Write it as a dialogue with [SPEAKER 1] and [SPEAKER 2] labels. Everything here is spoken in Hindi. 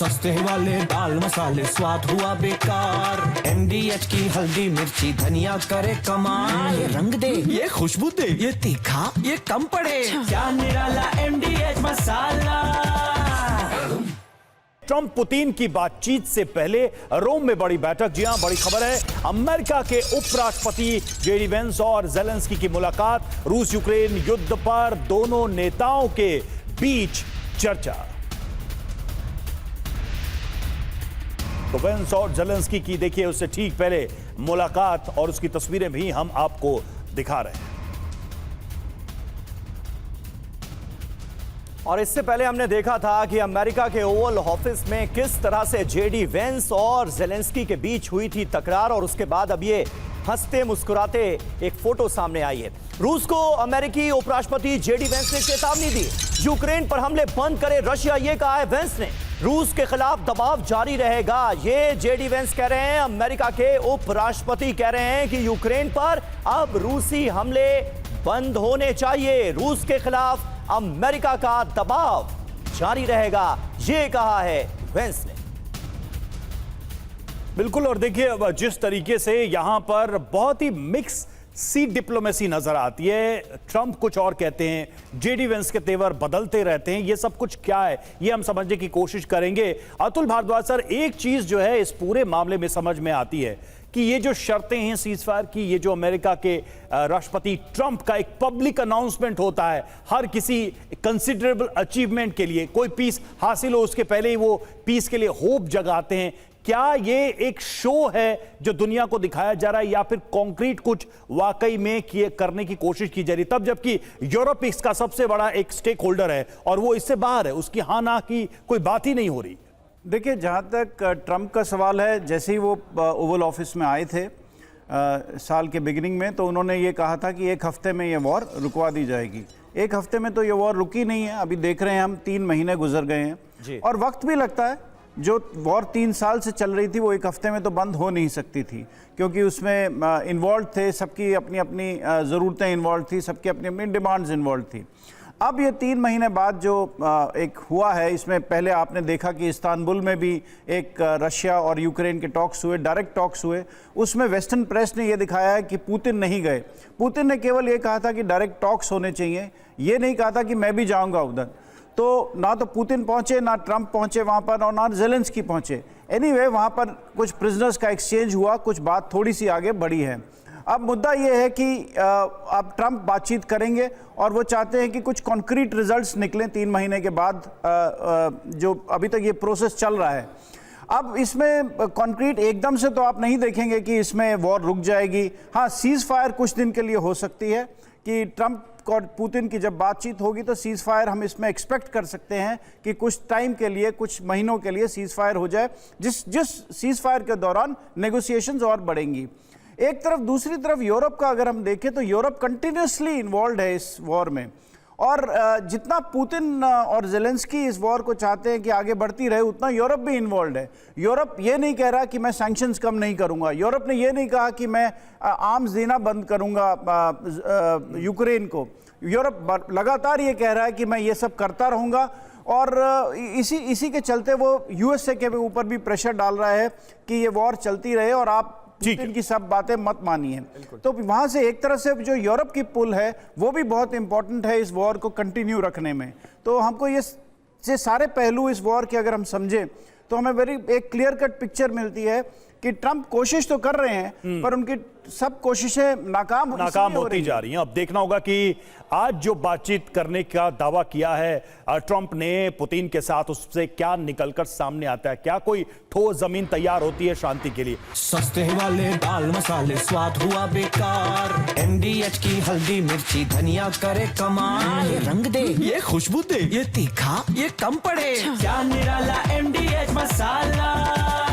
[SPEAKER 1] सस्ते वाले दाल मसाले स्वाद हुआ बेकार। MDH की हल्दी मिर्ची धनिया करे कमाल। ये रंग दे, ये खुशबू दे, ये तीखा, ये कम पड़े। क्या निराला MDH मसाला।
[SPEAKER 2] ट्रंप पुतिन की बातचीत से पहले रोम में बड़ी बैठक। जी हां, बड़ी खबर है। अमेरिका के उपराष्ट्रपति जेडी वेंस और जेलेंस्की की मुलाकात। रूस यूक्रेन युद्ध पर दोनों नेताओं के बीच चर्चा। तो वेंस और जेलेंस्की की देखिए उससे ठीक पहले मुलाकात और उसकी तस्वीरें भी हम आपको दिखा रहे हैं। और इससे पहले हमने देखा था कि अमेरिका के ओवल ऑफिस में किस तरह से जेडी वेंस और जेलेंस्की के बीच हुई थी तकरार, और उसके बाद अब ये हंसते मुस्कुराते एक फोटो सामने आई है। रूस को अमेरिकी उपराष्ट्रपति जेडी वेंस ने चेतावनी दी, यूक्रेन पर हमले बंद करे रशिया, ये कहा है वेंस ने। रूस के खिलाफ दबाव जारी रहेगा, ये जेडी वेंस कह रहे हैं। अमेरिका के उपराष्ट्रपति कह रहे हैं कि यूक्रेन पर अब रूसी हमले बंद होने चाहिए, रूस के खिलाफ अमेरिका का दबाव जारी रहेगा, ये कहा है वेंस ने। बिल्कुल, और देखिए जिस तरीके से यहां पर बहुत ही मिक्स सी डिप्लोमेसी नजर आती है। ट्रंप कुछ और कहते हैं, जेडी वेंस के तेवर बदलते रहते हैं। ये सब कुछ क्या है, ये हम समझने की कोशिश करेंगे। अतुल भारद्वाज सर, एक चीज जो है इस पूरे मामले में समझ में आती है कि ये जो शर्तें हैं सीजफायर की, ये जो अमेरिका के राष्ट्रपति ट्रंप का एक पब्लिक अनाउंसमेंट होता है हर किसी कंसिडरेबल अचीवमेंट के लिए, कोई पीस हासिल हो उसके पहले ही वो पीस के लिए होप जगाते हैं। क्या ये एक शो है जो दुनिया को दिखाया जा रहा है, या फिर कॉन्क्रीट कुछ वाकई में करने की कोशिश की जा रही, तब जबकि यूरोप इसका सबसे बड़ा एक स्टेक होल्डर है और वो इससे बाहर है, उसकी हाँ ना की कोई बात ही नहीं हो रही।
[SPEAKER 3] देखिए, जहाँ तक ट्रंप का सवाल है, जैसे ही वो ओवल ऑफिस में आए थे साल के बिगिनिंग में, तो उन्होंने ये कहा था कि एक हफ्ते में ये वॉर रुकवा दी जाएगी। एक हफ्ते में तो ये वॉर रुकी नहीं है, अभी देख रहे हैं हम 3 महीने गुजर गए हैं और वक्त भी लगता है। जो वॉर 3 साल से चल रही थी वो एक हफ्ते में तो बंद हो नहीं सकती थी, क्योंकि उसमें इन्वॉल्व थे, सबकी अपनी अपनी ज़रूरतें इन्वॉल्व थी, सबकी अपनी अपनी डिमांड्स इन्वॉल्व थी। अब ये 3 महीने बाद जो एक हुआ है, इसमें पहले आपने देखा कि इस्तांबुल में भी एक रशिया और यूक्रेन के टॉक्स हुए, डायरेक्ट टॉक्स हुए। उसमें वेस्टर्न प्रेस ने ये दिखाया है कि पुतिन नहीं गए। पुतिन ने केवल ये कहा था कि डायरेक्ट टॉक्स होने चाहिए, ये नहीं कहा था कि मैं भी जाऊंगा उधर। तो ना तो पुतिन पहुंचे, ना ट्रंप पहुंचे वहाँ पर, और ना जेलेंस्की पहुंचे। एनीवे, वहाँ पर कुछ प्रिजनर्स का एक्सचेंज हुआ, कुछ बात थोड़ी सी आगे बढ़ी है। अब मुद्दा ये है कि अब ट्रंप बातचीत करेंगे और वो चाहते हैं कि कुछ कॉन्क्रीट रिजल्ट्स निकलें 3 महीने के बाद, जो अभी तक ये प्रोसेस चल रहा है। अब इसमें कॉन्क्रीट एकदम से तो आप नहीं देखेंगे कि इसमें वॉर रुक जाएगी। हाँ, सीज फायर कुछ दिन के लिए हो सकती है कि ट्रंप और पुतिन की जब बातचीत होगी तो सीज फायर हम इसमें एक्सपेक्ट कर सकते हैं कि कुछ टाइम के लिए, कुछ महीनों के लिए सीज फायर हो जाए, जिस सीज फायर के दौरान नेगोशिएशंस और बढ़ेंगी एक तरफ। दूसरी तरफ यूरोप का अगर हम देखें तो यूरोप कंटिन्यूसली इन्वॉल्व है इस वॉर में, और जितना पुतिन और जेलेंस्की इस वॉर को चाहते हैं कि आगे बढ़ती रहे, उतना यूरोप भी इन्वॉल्व है। यूरोप ये नहीं कह रहा कि मैं सैंक्शंस कम नहीं करूंगा, यूरोप ने ये नहीं कहा कि मैं आर्म्स देना बंद करूंगा यूक्रेन को। यूरोप लगातार ये कह रहा है कि मैं ये सब करता रहूंगा, और इसी के चलते वो यूएसए के ऊपर भी प्रेशर डाल रहा है कि ये वॉर चलती रहे और आप इनकी सब बातें मत मानिए। तो वहां से एक तरह से जो यूरोप की पुल है वो भी बहुत इंपॉर्टेंट है इस वॉर को कंटिन्यू रखने में। तो हमको ये सारे पहलू इस वॉर के अगर हम समझें तो हमें एक क्लियर कट पिक्चर मिलती है कि ट्रंप कोशिश तो कर रहे हैं पर उनकी सब कोशिशें नाकाम
[SPEAKER 2] होती जा रही हैं। अब देखना होगा कि आज जो बातचीत करने का दावा किया है ट्रंप ने पुतिन के साथ, उससे क्या निकलकर सामने आता है, क्या कोई ठोस जमीन तैयार होती है शांति के लिए।
[SPEAKER 1] सस्ते वाले दाल मसाले स्वाद हुआ बेकार। MDH की हल्दी मिर्ची धनिया करे कमाल। ये रंग दे, ये खुशबू दे, ये तीखा, ये कम पड़े। क्या निराला MDH मसाला।